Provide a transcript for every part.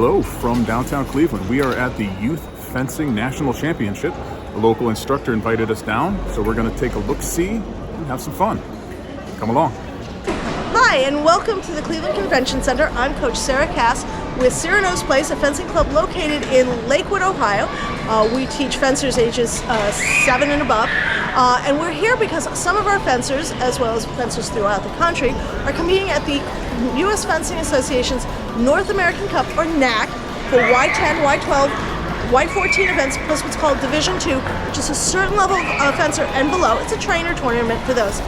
Hello from downtown Cleveland. We are at the Youth Fencing National Championship. A local instructor invited us down, so we're going to take a look-see and have some fun. Come along. Hi, and welcome to the Cleveland Convention Center. I'm Coach Sarah Cass with Cyrano's Place, a fencing club located in Lakewood, Ohio. We teach fencers ages 7 and above, and we're here because some of our fencers, as well as fencers throughout the country, are competing at the U.S. Fencing Association's North American Cup, or NAC, for Y10, Y12, Y14 events, plus what's called Division II, which is a certain level of fencer and below. It's a trainer tournament for those.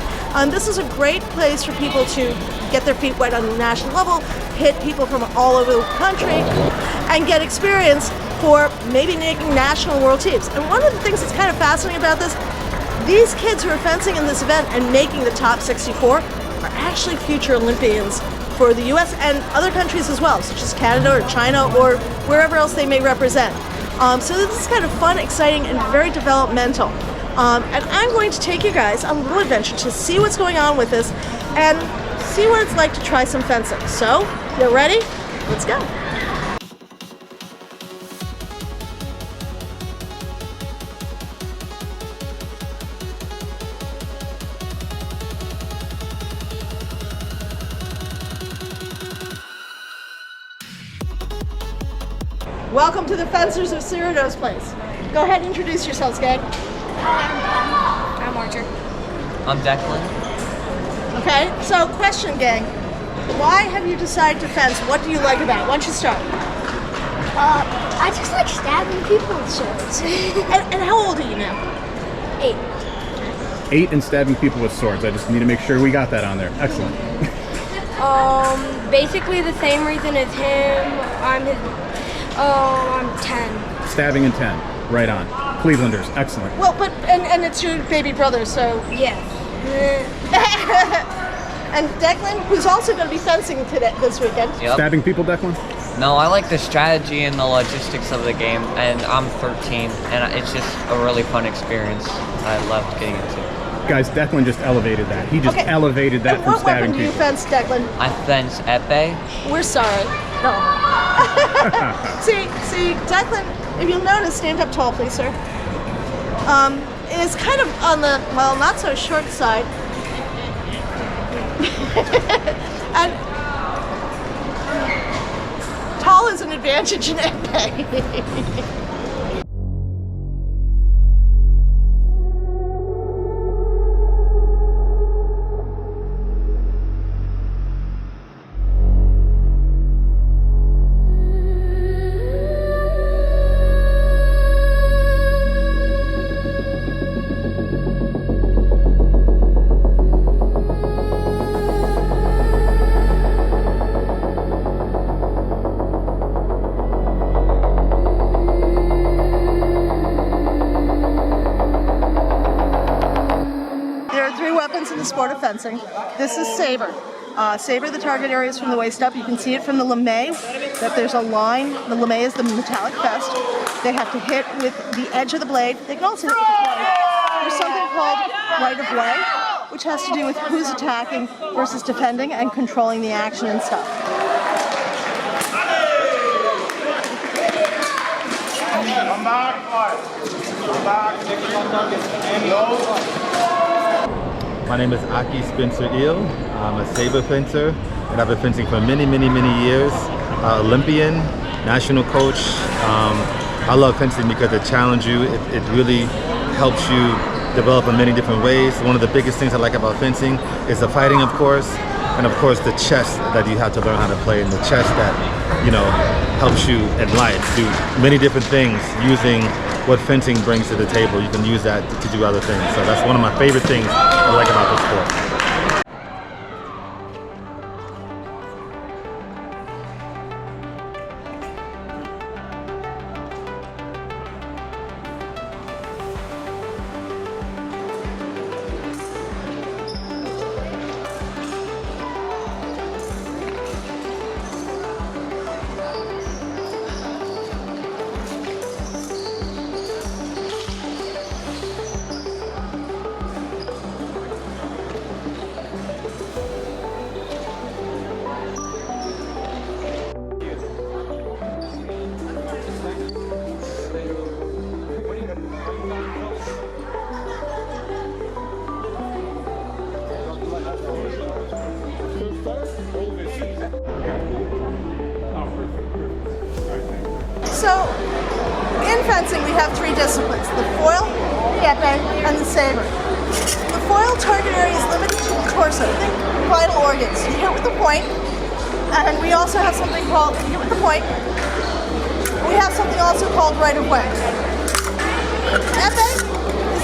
This is a great place for people to get their feet wet on the national level, hit people from all over the country, and get experience for maybe making national and world teams. And one of the things that's kind of fascinating about this, these kids who are fencing in this event and making the top 64 are actually future Olympians for the U.S. and other countries as well, such as Canada or China or wherever else they may represent. So this is kind of fun, exciting, and very developmental. And I'm going to take you guys on a little adventure to see what's going on with this and see what it's like to try some fencing. So, you ready? Let's go. Welcome to the Fencers of Cyrano's Place. Go ahead and introduce yourselves, gang. I'm Archer. I'm Declan. Okay, so question, gang. Why have you decided to fence? What do you like about it? Why don't you start? I just like stabbing people with swords. And how old are you now? 8. 8 and stabbing people with swords. I just need to make sure we got that on there. Excellent. Basically the same reason as him. I'm 10. Stabbing and 10. Right on. Clevelanders. Excellent. Well, but and it's your baby brother, so. Yes. And Declan, who's also going to be fencing this weekend. Yep. Stabbing people, Declan? No, I like the strategy and the logistics of the game, and I'm 13, and it's just a really fun experience I love getting into. Guys, Declan just elevated that. He just elevated that And from what stabbing weapon do you people. fence, Declan? I fence epee. We're sorry. No. see, Declan, if you'll notice, stand up tall, please, sir. Is kind of on the, well, not so short side. And tall is an advantage in epee. In the sport of fencing. This is saber. Saber, the target area is from the waist up. You can see it from the lame, that there's a line. The lame is the metallic vest. They have to hit with the edge of the blade. They can also hit with the blade. There's something called right of way, which has to do with who's attacking versus defending and controlling the action and stuff. Come back. Come back. My name is Aki Spencer-Eel. I'm a saber fencer, and I've been fencing for many, many, many years. Olympian, national coach. I love fencing because it challenges you. It really helps you develop in many different ways. One of the biggest things I like about fencing is the fighting, of course, and of course the chess that you have to learn how to play, and the chess that, helps you in life do many different things using what fencing brings to the table. You can use that to do other things. So that's one of my favorite things I like about the sport. So, in fencing, we have three disciplines: the foil, the épée, and the saber. The foil target area is limited to the torso, think vital organs. You hit with the point, and we also have something called, you hit with the point, we have something also called right of way. Épée is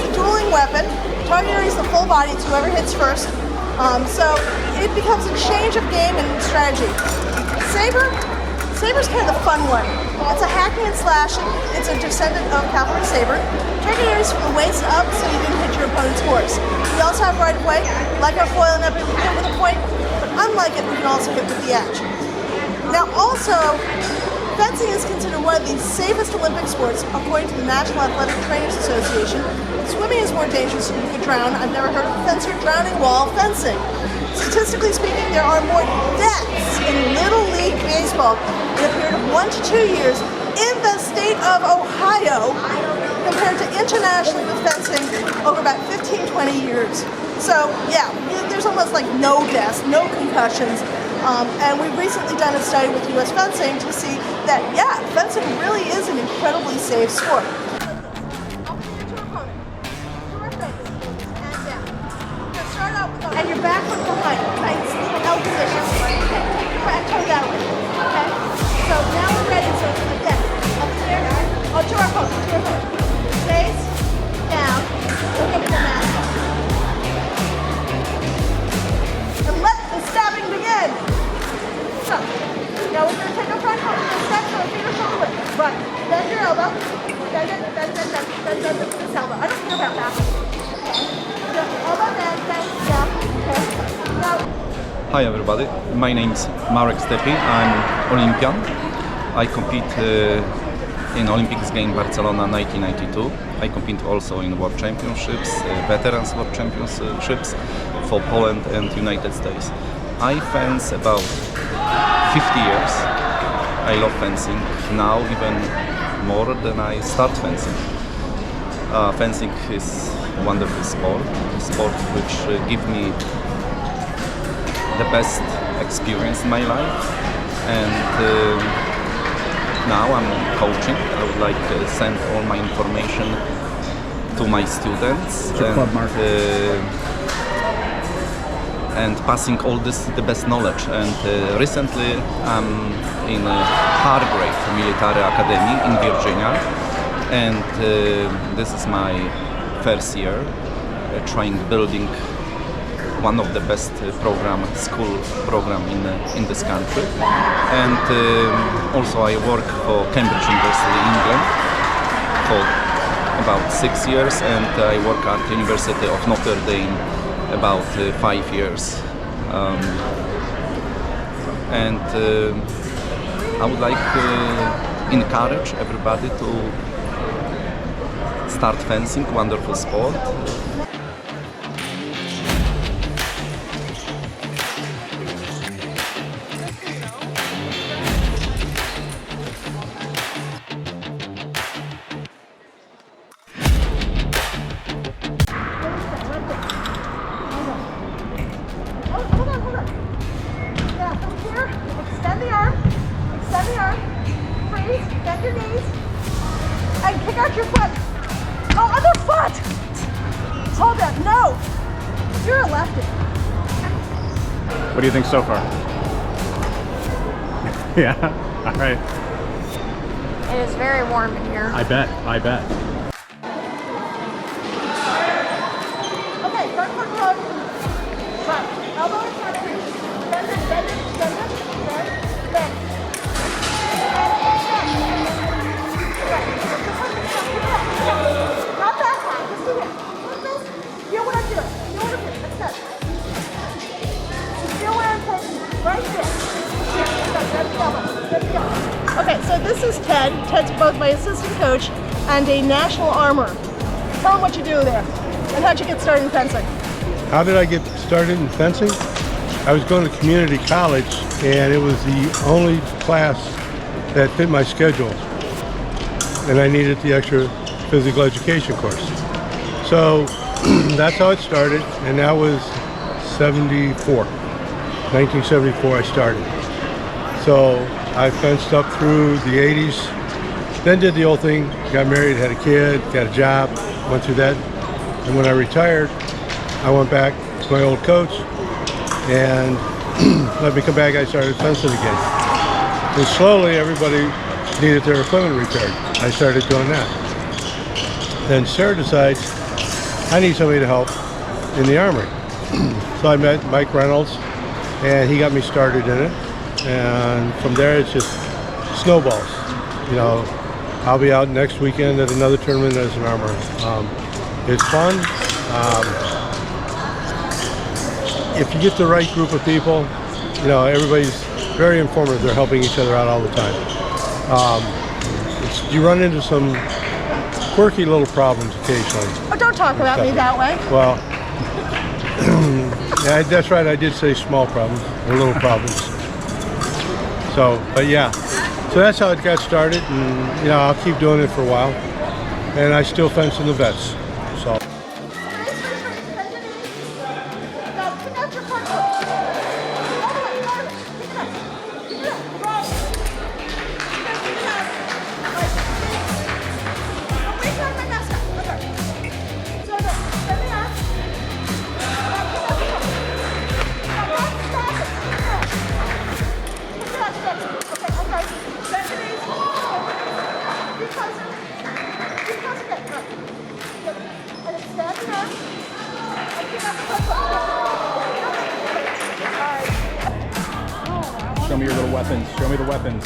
the dueling weapon. Target area is the full body, it's whoever hits first. So it becomes a change of game and strategy. Saber's kind of the fun one. It's a hacking and slashing. It's a descendant of cavalry saber. Target area is from the waist up, so you can hit your opponent's horse. We also have right of way, like our foil and épée, we hit with a point, but unlike it, we can also hit with the edge. Now, also, fencing is considered one of the safest Olympic sports according to the National Athletic Trainers Association. Swimming is more dangerous, you could drown. I've never heard of a fencer drowning while fencing. Statistically speaking, there are more deaths in Little League Baseball in a period of 1 to 2 years in the state of Ohio compared to internationally with fencing over about 15-20 years. So yeah, there's almost like no deaths, no concussions. And we've recently done a study with U.S. Fencing to see that, yeah, fencing really is an incredibly safe sport. And your back foot behind, nice little L position. Okay, take your back toe that way. Okay? So now we're ready. So again, up there. Oh, to our opponent. Face down. Look up at the mat. And let the stabbing begin. So, now we're going to take a front foot. Step so our feet are shoulder width. Right. Bend your elbow. Bend this elbow. I don't care about that. Elbow bend, down. Okay. Now. Hi everybody, my name is Marek Stepi, I'm Olympian. I compete in Olympics game Barcelona 1992. I compete also in World Championships, Veterans World Championships for Poland and United States. I fence about 50 years. I love fencing, now even more than I start fencing. Fencing is a wonderful sport which gives me the best experience in my life, and now I'm coaching. I would like to send all my information to my students and passing all the best knowledge. And recently I'm in a Hargrave Military Academy in Virginia, and this is my first year trying building one of the best school program in this country. And also I work for Cambridge University in England for about 6 years, and I work at the University of Notre Dame about 5 years. And I would like to encourage everybody to start fencing, wonderful sport. Extend the arm, freeze, bend your knees, and kick out your foot. Oh, other foot! Hold that, no! You're a lefty. What do you think so far? Yeah, all right. It is very warm in here. I bet. Okay, front foot run. Right, elbow in front of you. Bend it, okay? Bend. Not that high, just do this. Like this. Feel what I'm doing. That's it. So feel where I'm taking you. Right there. Bend the elbow. Okay, so this is Ted. Ted's both my assistant coach and a national armor. Tell him what you do there and how'd you get started in fencing. How did I get started in fencing? I was going to community college, and it was the only class that fit my schedule, and I needed the extra physical education course. So that's how it started, and that was 1974 I started. So I fenced up through the 80s, Then did the old thing, got married, had a kid, got a job, went through that. And when I retired, I went back to my old coach and let me come back. I started fencing again. And slowly everybody needed their equipment repaired. I started doing that. Then Sarah decides, I need somebody to help in the Armory. So I met Mike Reynolds and he got me started in it. And from there it's just snowballs. You know, I'll be out next weekend at another tournament as an armorer. It's fun. If you get the right group of people, you know, everybody's very informative. They're helping each other out all the time. You run into some quirky little problems occasionally. Oh, don't talk about me that way. Well, yeah, that's right. I did say small problems or little problems. So, but yeah. So that's how it got started, and you know, I'll keep doing it for a while. And I still fence in the vets. So. Show me your little weapons. Show me the weapons.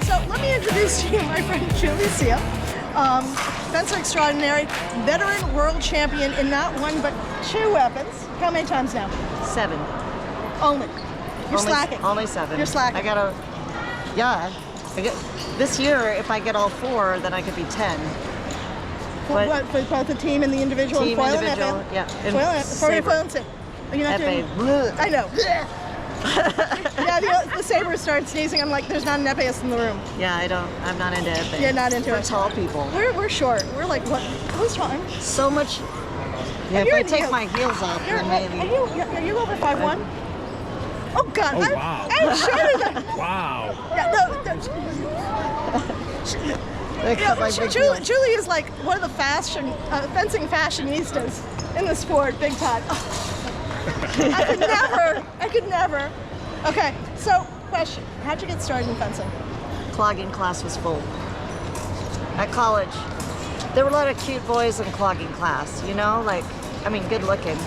So let me introduce to you my friend Julie Seal, fencer extraordinary, veteran world champion in not one but two weapons. How many times now? 7. Only. You're slacking. Only 7. You're slacking. I gotta, yeah. This year, if I get all 4, then I could be 10. For what? For both the team and the individual? Team, foil individual, and yeah. foil and for your foil and saber. You're not doing. I know. Yeah, the saber starts sneezing. I'm like, there's not an epais in the room. Yeah, I'm not into it. You're not into it. For tall people. We're short. We're like, what? Who's tall? So much. Yeah, if I take my heels off, then maybe. Are you over 5'1"? Oh God! Oh, wow. I'm shorter than. Wow. Yeah, Julie is like one of the fencing fashionistas in the sport, big time. I could never. Okay, so question: how'd you get started in fencing? Clogging class was full. At college, there were a lot of cute boys in clogging class. You know, like, I mean, good looking.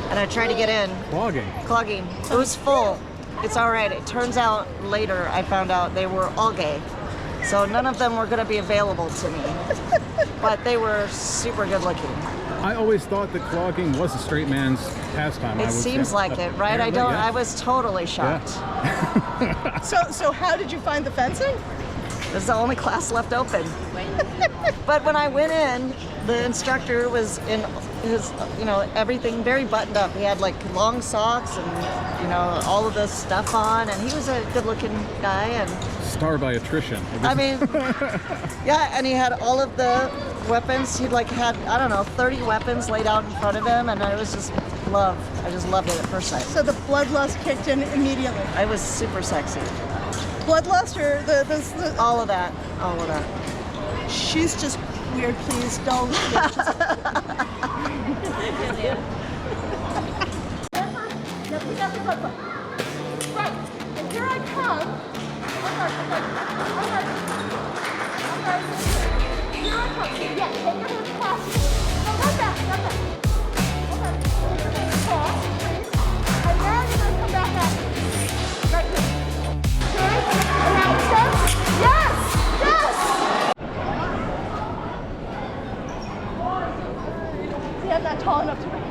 And I tried to get in. Clogging. It was full. It's all right. It turns out later I found out they were all gay. So none of them were going to be available to me. But they were super good looking. I always thought that clogging was a straight man's pastime. It seems like it, right? I was totally shocked. Yeah. So how did you find the fencing? It was the only class left open. But when I went in, the instructor was in his, you know, everything very buttoned up. He had like long socks and, you know, all of this stuff on, and he was a good-looking guy. And star by attrition. I mean, yeah, and he had all of the weapons. He'd like had, I don't know, 30 weapons laid out in front of him, and I was just love. I just loved it at first sight. So the bloodlust kicked in immediately. I was super sexy. Bloodlust or the all of that. All of that. She's just weird, please don't. Right, and here I come. Here I come. Yeah, take your hands across. No, not that. Okay. Cross, please. And now you're going to come back at me. Right here. Good. And now step. Yes! See, I'm not tall enough to reach.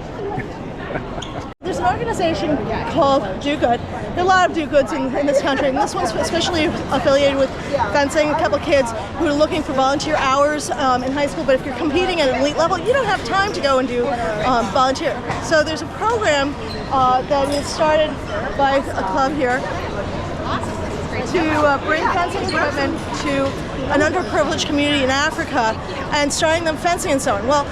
There's an organization called Do Good. There are a lot of Do Goods in this country, and this one's especially affiliated with fencing, a couple kids who are looking for volunteer hours in high school, but if you're competing at an elite level, you don't have time to go and do volunteer. So there's a program that is started by a club here to bring fencing equipment to an underprivileged community in Africa and starting them fencing and so on. Well,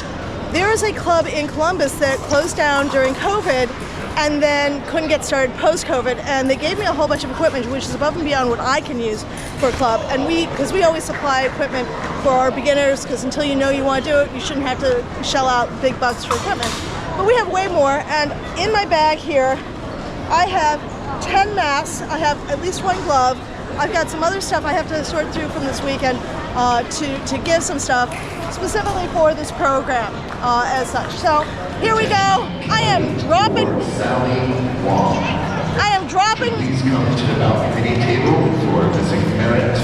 there is a club in Columbus that closed down during COVID and then couldn't get started post-COVID, and they gave me a whole bunch of equipment which is above and beyond what I can use for a club. And because we always supply equipment for our beginners, because until you know you want to do it, you shouldn't have to shell out big bucks for equipment. But we have way more, and in my bag here I have 10 masks, I have at least one glove, I've got some other stuff I have to sort through from this weekend to give some stuff specifically for this program as such. So here we go. I am dropping. Please come to the balcony table for missing parent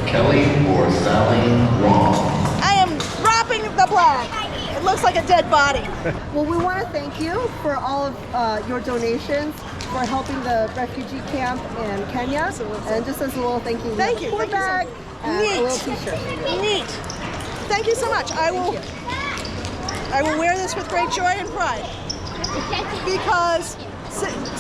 Kelly or Sally Wong. I am dropping the bag. It looks like a dead body. Well, we want to thank you for all of your donations for helping the refugee camp in Kenya. And just as a little thank you, thank you. Thank bag and Neat. a little t-shirt. Neat. Thank you so much. I will wear this with great joy and pride because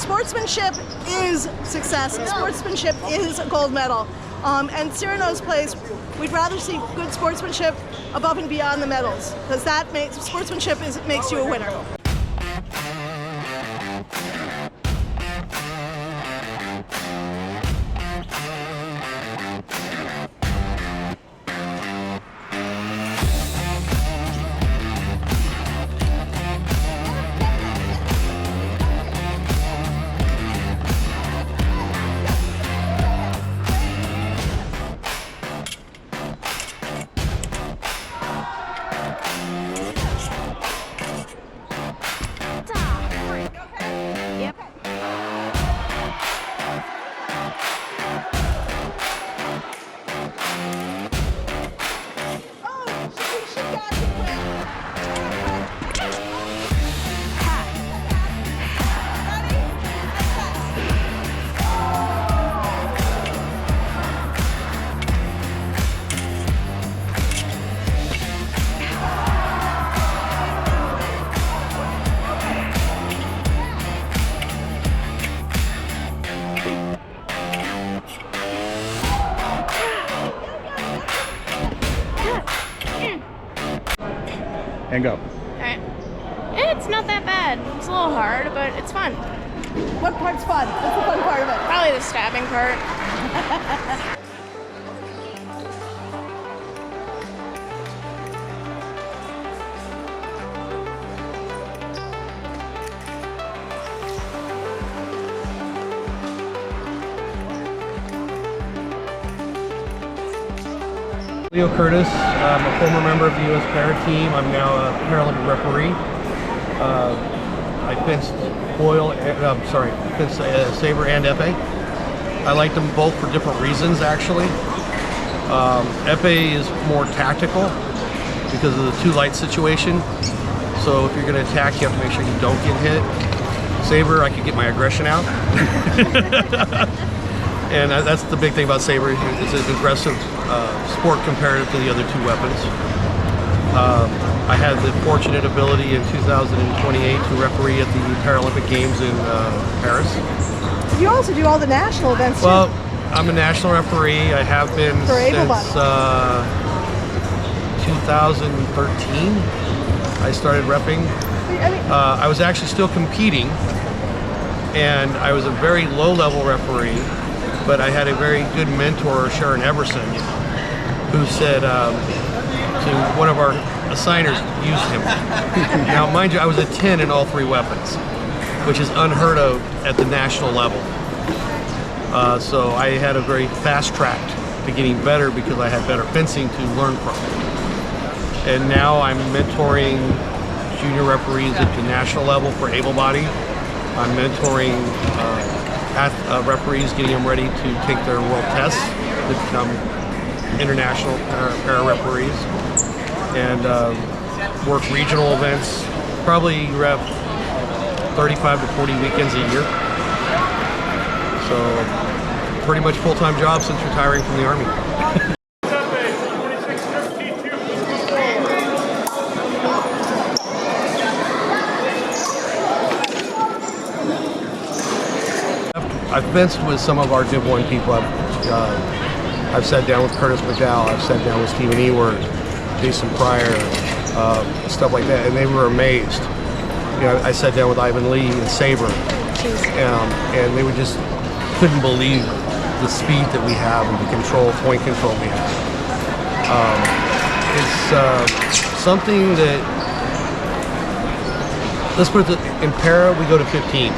sportsmanship is success. Makes is a gold medal. And Cyrano's Place, we'd rather see good sportsmanship above and beyond the medals, because that makes sportsmanship makes you a winner. And go. Alright. It's not that bad. It's a little hard, but it's fun. What part's fun? What's the fun part of it? Probably the stabbing part. Leo Curtis, I'm a former member of the U.S. para team. I'm now a Paralympic referee. I fenced saber and epee. I like them both for different reasons, actually. Epee is more tactical because of the too light situation. So if you're going to attack, you have to make sure you don't get hit. Saber, I can get my aggression out. And that's the big thing about saber. It's an aggressive sport comparative to the other two weapons. I had the fortunate ability in 2028 to referee at the Paralympic Games in Paris. You also do all the national events too. Well, I'm a national referee. I have been since 2013. I started repping. I was actually still competing, and I was a very low-level referee. But I had a very good mentor, Sharon Everson, who said to one of our assigners, use him. Now, mind you, I was a 10 in all three weapons, which is unheard of at the national level. So I had a very fast track to getting better because I had better fencing to learn from. And now I'm mentoring junior referees at the national level for able-bodied. I'm mentoring referees, getting them ready to take their world tests to become international para-referees, and work regional events, probably rep 35 to 40 weekends a year. So pretty much full-time job since retiring from the Army. I've fenced with some of our Div 1 people. I've sat down with Curtis McDowell. I've sat down with Stephen Ewert, Jason Pryor, stuff like that, and they were amazed. You know, I sat down with Ivan Lee and Saber, and they just couldn't believe the speed that we have and the point control we have. It's something that, let's put it in para, we go to 15,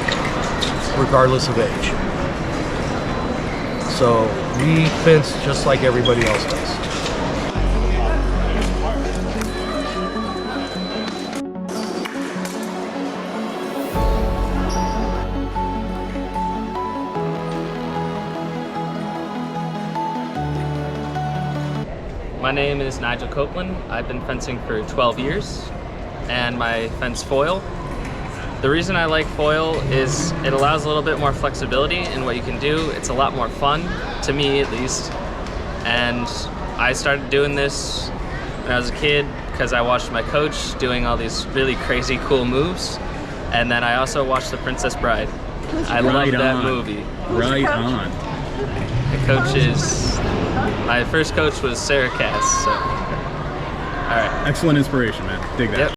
regardless of age. So we fence just like everybody else does. My name is Nigel Copeland. I've been fencing for 12 years, and I fence foil. The reason I like foil is it allows a little bit more flexibility in what you can do. It's a lot more fun, to me at least. And I started doing this when I was a kid because I watched my coach doing all these really crazy cool moves. And then I also watched The Princess Bride. I love that movie. Right on. The coach is, my first coach was Sarah Cass, so. All right. Excellent inspiration, man. Dig that. Yep.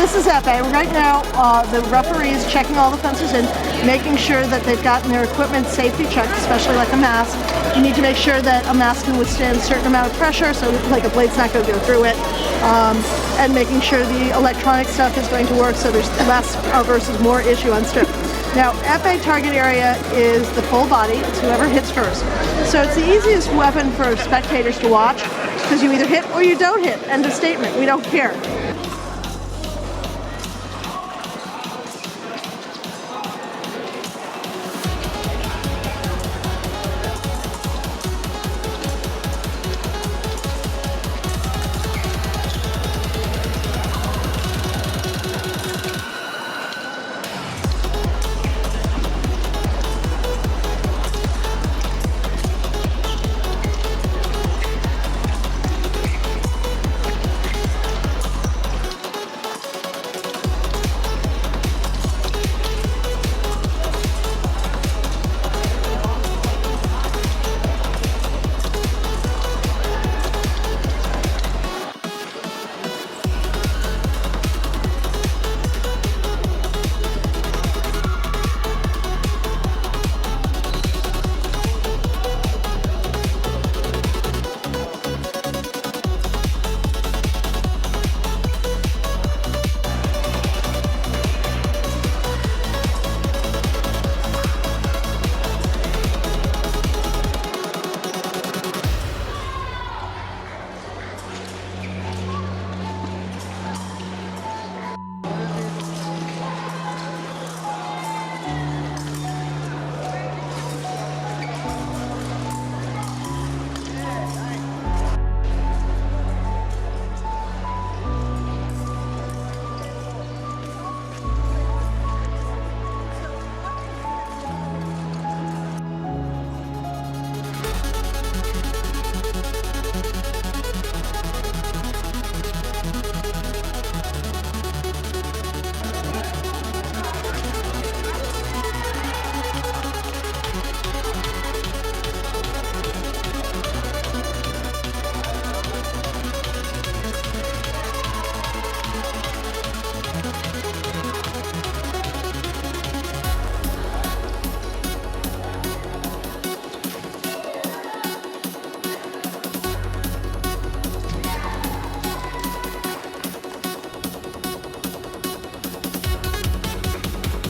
This is FA. Right now, the referee is checking all the fencers in, making sure that they've gotten their equipment safety checked, especially like a mask. You need to make sure that a mask can withstand a certain amount of pressure, so like a blade's not going to go through it. And making sure the electronic stuff is going to work so there's less versus more issue on strip. Now, FA target area is the full body. It's whoever hits first. So it's the easiest weapon for spectators to watch because you either hit or you don't hit. End of statement. We don't care.